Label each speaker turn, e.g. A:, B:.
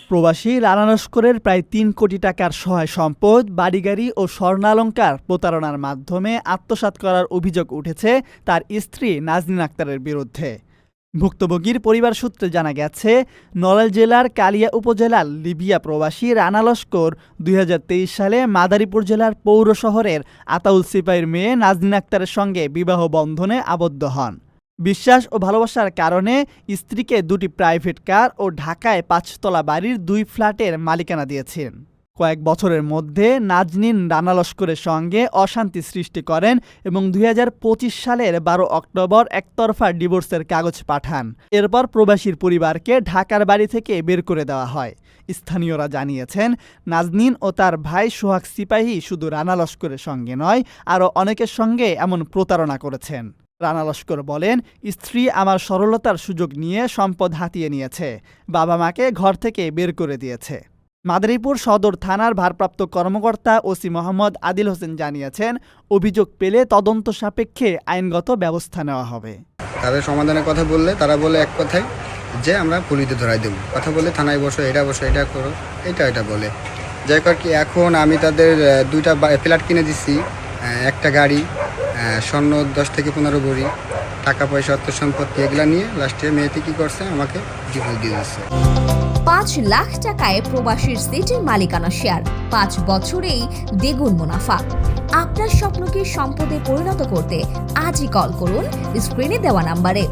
A: প্রবাসী রানা লস্করের প্রায় ৩ কোটি টাকার সহায় সম্পদ, বাড়িগাড়ি ও স্বর্ণালংকার প্রতারণার মাধ্যমে আত্মসাৎ করার অভিযোগ উঠেছে তার স্ত্রী নাজনীন আক্তারের বিরুদ্ধে। ভুক্তভোগীর পরিবার সূত্রে জানা গেছে, নড়াইল জেলার কালিয়া উপজেলার লিবিয়া প্রবাসী রানা লস্কর ২০২৩ সালে মাদারীপুর জেলার পৌর শহরের আতাউল সিপাহীর মেয়ে নাজনীন আক্তারের সঙ্গে বিবাহ বন্ধনে আবদ্ধ হন। বিশ্বাস ও ভালোবাসার কারণে স্ত্রীকে ২টি প্রাইভেট কার ও ঢাকায় ৫তলা বাড়ির ২ ফ্ল্যাটের মালিকানা দিয়েছেন। কয়েক বছরের মধ্যে নাজনীন রানা লস্করের সঙ্গে অশান্তি সৃষ্টি করেন এবং ২০২৫ সালের ১২ অক্টোবর একতরফা ডিভোর্সের কাগজ পাঠান। এরপর প্রবাসীর পরিবারকে ঢাকার বাড়ি থেকে বের করে দেওয়া হয়। স্থানীয়রা জানিয়েছেন, নাজনীন ও তার ভাই সোহাগ সিপাহী শুধু রানা লস্করের সঙ্গে নয়, আরও অনেকের সঙ্গে এমন প্রতারণা করেছেন। রানা লস্কর বলেন, স্ত্রী আমার সরলতার সুযোগ নিয়ে সম্পদ হাতিয়ে নিয়েছে, বাবা মাকে ঘর থেকে বের করে দিয়েছে। মাদারীপুর সদর থানার ভারপ্রাপ্ত কর্মকর্তা ওসি মোহাম্মদ আদিল হোসেন জানিয়েছেন, অভিযোগ পেলে তদন্ত সাপেক্ষে আইনগত ব্যবস্থা নেওয়া হবে।
B: তাদের সমাধানের কথা বললে তারা বলে এক কথায় যে আমরা পুলিশে ধরাই দেবো, কথা বলে থানায় বসো, এটা করো, এটা বলে। যাই হোক কি, এখন আমি তাদের 2টা ফ্ল্যাট কিনে দিচ্ছি, একটা গাড়ি, স্বর্ণ 10 থেকে 15 ভরি, টাকা পয়সা অর্থ সম্পত্তি, এগুলা নিয়ে লাস্টে মেয়েটি কি করছে, আমাকে ডিভোর্স দিয়ে দিচ্ছে।
C: ৫ লাখ টাকায় প্রবাসীর সিটির মালিকানা শেয়ার, 5 বছরেই দ্বিগুণ মুনাফা। আপনার স্বপ্নকে সম্পদে পরিণত করতে আজই কল করুন স্ক্রিনে দেওয়া নাম্বারে।